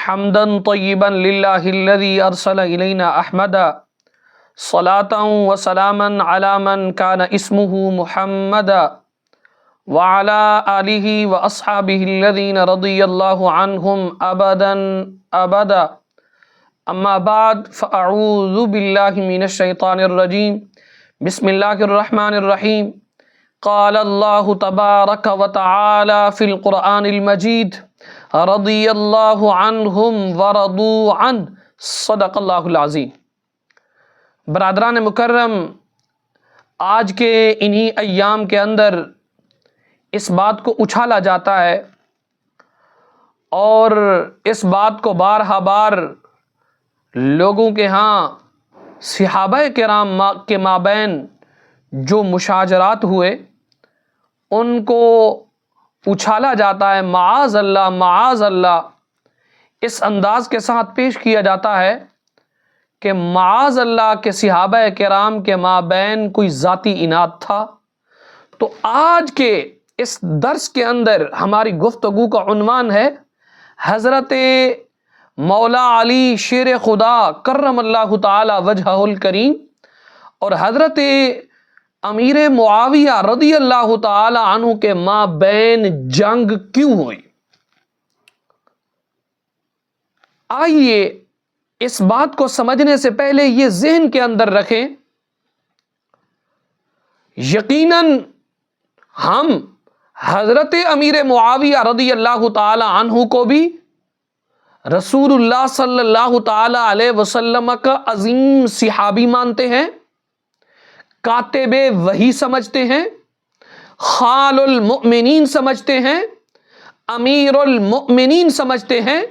حمدا طیبا للہ الذی ارسل الینا احمدا صلاۃ وسلاما علی من کان اسمہ محمدا وعلی آلہ واصحابہ الذین رضی اللہ عنہم ابدا ابدا اما بعد فاعوذ باللہ من الشیطان الرجیم بسم اللہ الرحمن الرحیم قال اللہ تبارک وتعالی فی القرآن المجید رضی اللہ عنہم ورضوا عنہ صدق اللہ العظیم۔ برادران مکرم، آج کے انہی ایام کے اندر اس بات کو اچھالا جاتا ہے اور اس بات کو بارہا بار لوگوں کے ہاں صحابہ کرام کے مابین جو مشاجرات ہوئے ان کو اچھالا جاتا ہے، معاذ اللہ معاذ اللہ، اس انداز کے ساتھ پیش کیا جاتا ہے کہ معاذ اللہ کے صحابہ کرام کے مابین کوئی ذاتی عناد تھا۔ تو آج کے اس درس کے اندر ہماری گفتگو کا عنوان ہے حضرت مولا علی شیر خدا کرم اللہ تعالی وجہہ الکریم اور حضرت امیر معاویہ رضی اللہ تعالی عنہ کے مابین جنگ کیوں ہوئی۔ آئیے اس بات کو سمجھنے سے پہلے یہ ذہن کے اندر رکھیں، یقیناً ہم حضرت امیر معاویہ رضی اللہ تعالی عنہ کو بھی رسول اللہ صلی اللہ تعالی علیہ وسلم کا عظیم صحابی مانتے ہیں، کاتب وحی سمجھتے ہیں، خال المؤمنین سمجھتے ہیں، امیر المؤمنین سمجھتے ہیں،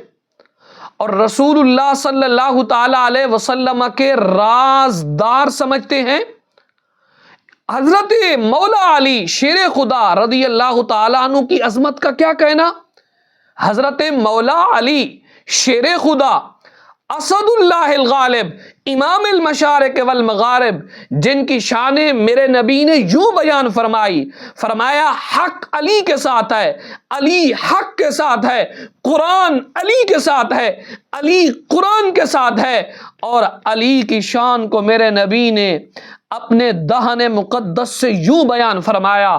اور رسول اللہ صلی اللہ تعالی علیہ وسلم کے رازدار سمجھتے ہیں۔ حضرت مولا علی شیر خدا رضی اللہ تعالی عنہ کی عظمت کا کیا کہنا؟ حضرت مولا علی شیر خدا اسد اللہ الغالب امام المشارق والمغارب، جن کی شان میرے نبی نے یوں بیان فرمایا حق علی کے ساتھ ہے، علی حق کے ساتھ ہے، قرآن علی کے ساتھ ہے، علی قرآن کے ساتھ ہے۔ اور علی کی شان کو میرے نبی نے اپنے دہن مقدس سے یوں بیان فرمایا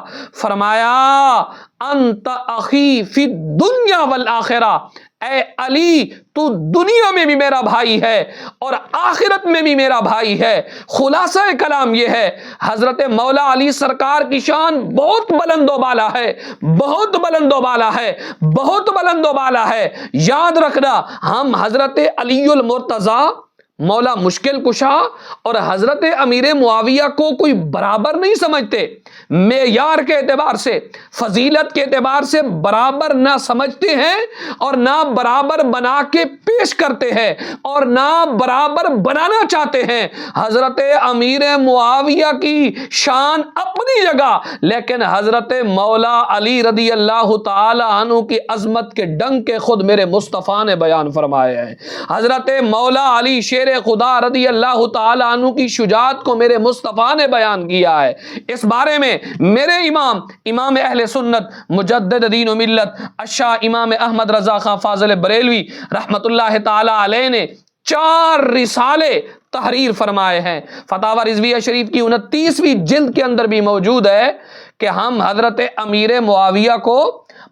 انت اخی فی الدنیا والآخرہ، اے علی تو دنیا میں بھی میرا بھائی ہے اور آخرت میں بھی میرا بھائی ہے۔ خلاصہ کلام یہ ہے، حضرت مولا علی سرکار کی شان بہت بلند و بالا ہے، بہت بلند و بالا ہے، بہت بلند و بالا ہے۔ یاد رکھنا، ہم حضرت علی المرتضیٰ مولا مشکل کشا اور حضرت امیر معاویہ کو کوئی برابر نہیں سمجھتے، معیار کے اعتبار سے، فضیلت کے اعتبار سے برابر نہ سمجھتے ہیں اور نہ برابر بنا کے پیش کرتے ہیں اور نہ برابر بنانا چاہتے ہیں۔ حضرت امیر معاویہ کی شان اپنی جگہ، لیکن حضرت مولا علی رضی اللہ تعالی عنہ کی عظمت کے ڈنگ کے خود میرے مصطفیٰ نے بیان فرمائے ہیں۔ حضرت مولا علی شیر خدا رضی اللہ تعالی عنہ کی شجاعت کو میرے مصطفیٰ نے بیان کیا ہے۔ اس بارے میں میرے امام اہل سنت مجدد دین و ملت الشاہ امام احمد رضا خان فاضل بریلوی رحمت اللہ تعالی علیہ نے 4 رسالے تحریر فرمائے ہیں۔ فتاوی رضویہ شریف کی 29ویں جلد کے اندر بھی موجود ہے کہ ہم حضرت امیر معاویہ کو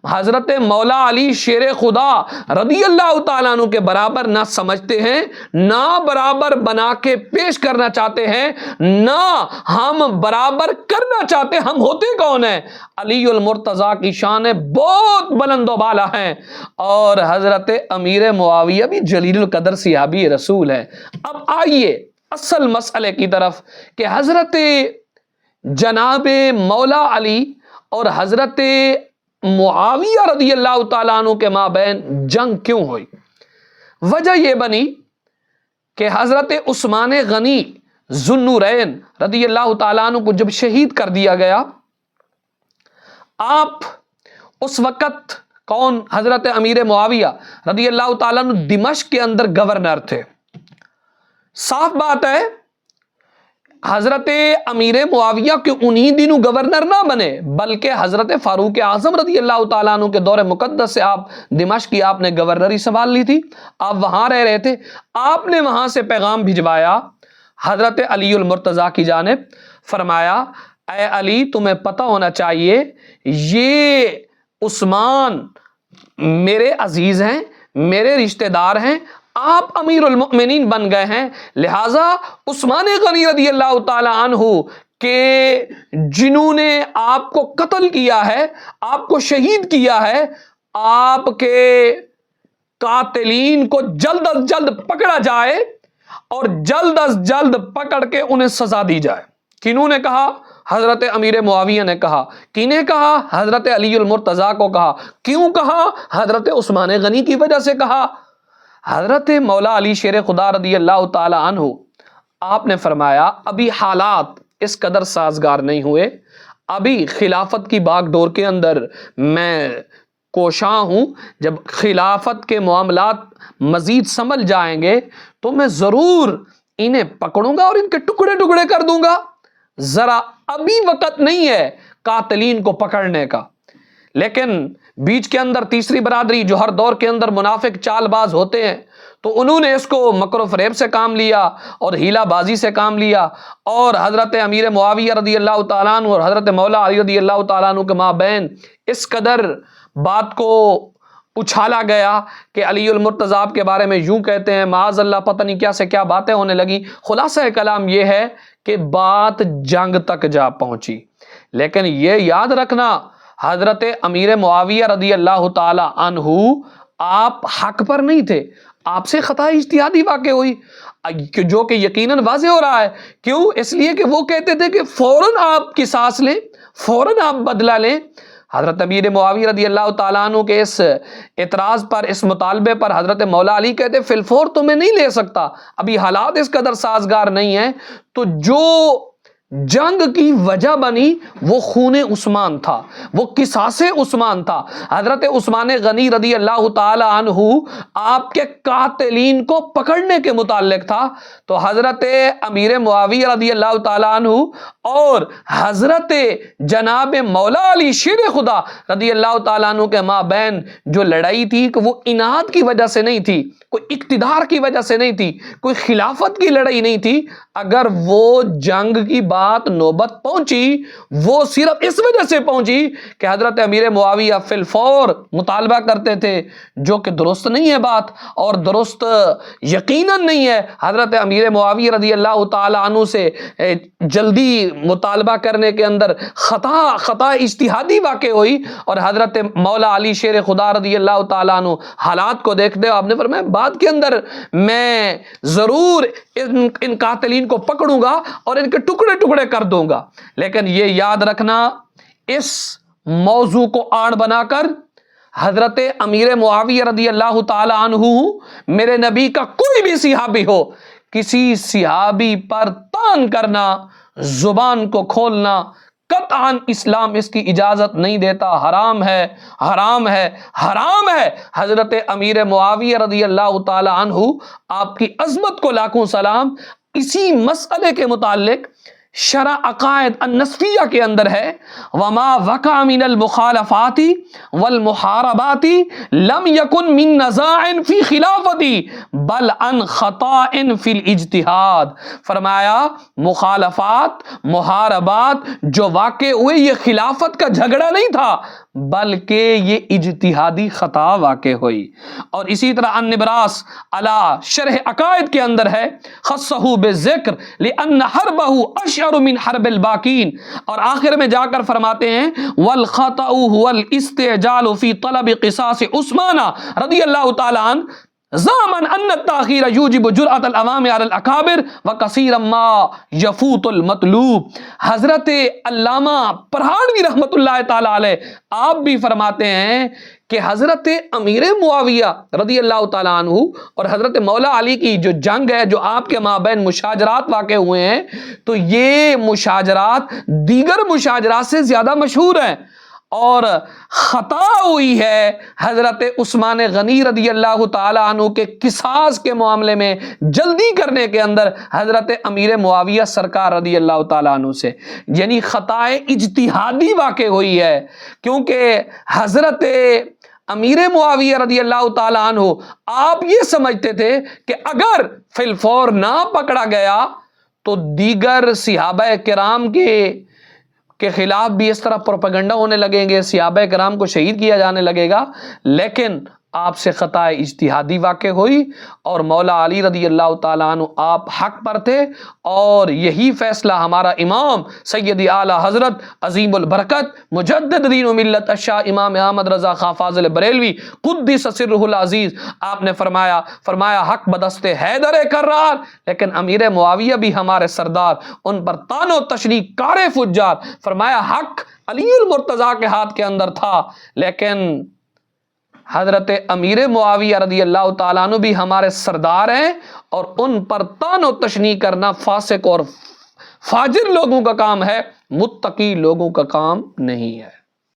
حضرت مولا علی شیر خدا رضی اللہ تعالیٰ عنہ کے برابر نہ سمجھتے ہیں، نہ برابر بنا کے پیش کرنا چاہتے ہیں، نہ ہم برابر کرنا چاہتے ہیں۔ ہم ہوتے کون ہیں؟ علی المرتضیٰ کی شان بہت بلند و بالا ہیں اور حضرت امیر معاویہ بھی جلیل القدر صحابی رسول ہے۔ اب آئیے اصل مسئلے کی طرف کہ حضرت جناب مولا علی اور حضرت معاویہ رضی اللہ تعالیٰ عنہ کے مابین جنگ کیوں ہوئی۔ وجہ یہ بنی کہ حضرت عثمان غنی ذو النورین رضی اللہ تعالیٰ عنہ کو جب شہید کر دیا گیا، آپ اس وقت کون؟ حضرت امیر معاویہ رضی اللہ تعالیٰ عنہ دمشق کے اندر گورنر تھے۔ صاف بات ہے حضرت امیر معاویہ کے انہی دنوں گورنر نہ بنے، بلکہ حضرت فاروق اعظم رضی اللہ تعالیٰ عنہ کے دور مقدس سے آپ دمشق کی آپ نے گورنری سنبھال لی تھی، آپ وہاں رہ رہے تھے، آپ نے وہاں سے پیغام بھجوایا حضرت علی المرتضیٰ کی جانب، فرمایا اے علی تمہیں پتہ ہونا چاہیے یہ عثمان میرے عزیز ہیں، میرے رشتہ دار ہیں، آپ امیر المؤمنین بن گئے ہیں، لہٰذا عثمان غنی رضی اللہ تعالی عنہ کہ جنہوں نے آپ کو قتل کیا ہے، آپ کو شہید کیا ہے، آپ کے قاتلین کو جلد از جلد پکڑا جائے اور جلد از جلد پکڑ کے انہیں سزا دی جائے۔ کنہوں نے کہا؟ حضرت امیر معاویہ نے کہا۔ کینے کہا؟ حضرت علی المرتضیٰ کو کہا۔ کیوں کہا؟ حضرت عثمان غنی کی وجہ سے کہا۔ حضرت مولا علی شیر خدا رضی اللہ تعالی عنہ آپ نے فرمایا ابھی حالات اس قدر سازگار نہیں ہوئے، ابھی خلافت کی باغ ڈور کے اندر میں کوشاں ہوں، جب خلافت کے معاملات مزید سنبھل جائیں گے تو میں ضرور انہیں پکڑوں گا اور ان کے ٹکڑے ٹکڑے کر دوں گا، ذرا ابھی وقت نہیں ہے قاتلین کو پکڑنے کا۔ لیکن بیچ کے اندر تیسری برادری جو ہر دور کے اندر منافق چال باز ہوتے ہیں، تو انہوں نے اس کو مکر و فریب سے کام لیا اور ہیلا بازی سے کام لیا، اور حضرت امیر معاویہ رضی اللہ تعالیٰ عنہ اور حضرت مولا علی رضی اللہ تعالیٰ عنہ کے مابین اس قدر بات کو اچھالا گیا کہ علی المرتضیٰ کے بارے میں یوں کہتے ہیں، معاذ اللہ پتہ نہیں کیا سے کیا باتیں ہونے لگی۔ خلاصہ کلام یہ ہے کہ بات جنگ تک جا پہنچی، لیکن یہ یاد رکھنا حضرت امیر معاویہ رضی اللہ تعالی عنہ آپ حق پر نہیں تھے، آپ سے خطا اجتہادی واقع ہوئی، جو کہ یقیناً واضح ہو رہا ہے۔ کیوں؟ اس لیے کہ وہ کہتے تھے کہ فوراً آپ قصاص لیں، فوراً آپ بدلہ لیں۔ حضرت امیر معاویہ رضی اللہ تعالیٰ عنہ کے اس اعتراض پر، اس مطالبے پر حضرت مولا علی کہتے فی الفور تو میں نہیں لے سکتا، ابھی حالات اس قدر سازگار نہیں ہیں۔ تو جو جنگ کی وجہ بنی وہ خون عثمان تھا، وہ قصاص عثمان تھا۔ حضرت عثمان غنی رضی اللہ تعالی عنہ آپ کے قاتلین کو پکڑنے کے متعلق تھا، تو حضرت امیر معاویہ رضی اللہ تعالی عنہ اور حضرت جناب مولا علی شیر خدا رضی اللہ تعالیٰ عنہ کے مابین جو لڑائی تھی کہ وہ اناد کی وجہ سے نہیں تھی، کوئی اقتدار کی وجہ سے نہیں تھی، کوئی خلافت کی لڑائی نہیں تھی۔ اگر وہ جنگ کی بات نوبت پہنچی وہ صرف اس وجہ سے پہنچی کہ حضرت امیر معاویہ فی الفور مطالبہ کرتے تھے، جو کہ درست نہیں ہے بات، اور درست یقیناً نہیں ہے۔ حضرت امیر معاویہ رضی اللہ تعالی عنہ سے جلدی مطالبہ کرنے کے اندر خطا اجتہادی واقع ہوئی، اور حضرت مولا علی شیر خدا رضی اللہ تعالیٰ عنہ حالات کو دیکھتے آپ نے فرمایا بعد کے اندر میں ضرور ان قاتلین کو پکڑوں گا اور ان کے ٹکڑے ٹکڑے کر دوں گا۔ لیکن یہ یاد رکھنا اس موضوع کو آڑ بنا کر حضرت امیر معاویہ رضی اللہ تعالی عنہ میرے نبی کا کوئی بھی صحابی ہو، کسی صحابی پر طعن کرنا، زبان کو کھولنا قطعاً اسلام اس کی اجازت نہیں دیتا، حرام ہے، حرام ہے، حرام ہے۔ حضرت امیر معاویہ رضی اللہ تعالی عنہ آپ کی عظمت کو لاکھوں سلام، اسی مسئلے کے متعلق شرح عقائد النصفیہ کے اندر ہے وما وقع من المخالفات والمحاربات لم يكن من نزاع فی خلافتی بل عن خطاء فی الاجتہاد۔ فرمایا مخالفات، محاربات جو واقع ہوئے یہ خلافت کا جھگڑا نہیں تھا بلکہ یہ اجتہادی خطا واقع ہوئی۔ اور اسی طرح النبراس علی شرح عقائد کے اندر ہے خصہ بالذکر لأن حربہ اشعر من حرب الباقین، اور آخر میں جا کر فرماتے ہیں والخطأ هو الاستعجال فی طلب قصاص عثمان رضی اللہ تعالی عنہ زامن ان التاخیر یوجب جرأۃ العوام علی الاکابر وکثیرا ما یفوت المطلوب۔ حضرت علامہ پرہانوی رحمۃ اللہ تعالی علیہ آپ بھی فرماتے ہیں کہ حضرت امیر معاویہ رضی اللہ تعالیٰ عنہ اور حضرت مولا علی کی جو جنگ ہے، جو آپ کے مابین مشاجرات واقع ہوئے ہیں، تو یہ مشاجرات دیگر مشاجرات سے زیادہ مشہور ہیں، اور خطا ہوئی ہے حضرت عثمان غنی رضی اللہ تعالیٰ عنہ کے قصاص کے معاملے میں جلدی کرنے کے اندر حضرت امیر معاویہ سرکار رضی اللہ تعالیٰ عنہ سے، یعنی خطا اجتہادی واقع ہوئی ہے، کیونکہ حضرت امیر معاویہ رضی اللہ تعالیٰ عنہ آپ یہ سمجھتے تھے کہ اگر فی الفور نہ پکڑا گیا تو دیگر صحابہ کرام کے خلاف بھی اس طرح پروپیگنڈا ہونے لگیں گے، صحابہ کرام کو شہید کیا جانے لگے گا، لیکن آپ سے خطا اجتہادی واقع ہوئی اور مولا علی رضی اللہ تعالیٰ عنہ آپ حق پر تھے، اور یہی فیصلہ ہمارا امام سیدی اعلیٰ حضرت عظیم البرکت مجدد دین و ملت الشاہ امام احمد رضا خان فاضل بریلوی قدس سرہ العزیز آپ نے فرمایا حق بدست حیدر کرار، لیکن امیر معاویہ بھی ہمارے سردار، ان پر طعن و تشنیع کار فجار، فرمایا حق علی المرتضیٰ کے ہاتھ کے اندر تھا، لیکن حضرت امیر معاویہ رضی اللہ تعالیٰ عنہ بھی ہمارے سردار ہیں، اور ان پر طعن و تشنیع کرنا فاسق اور فاجر لوگوں کا کام ہے، متقی لوگوں کا کام نہیں ہے۔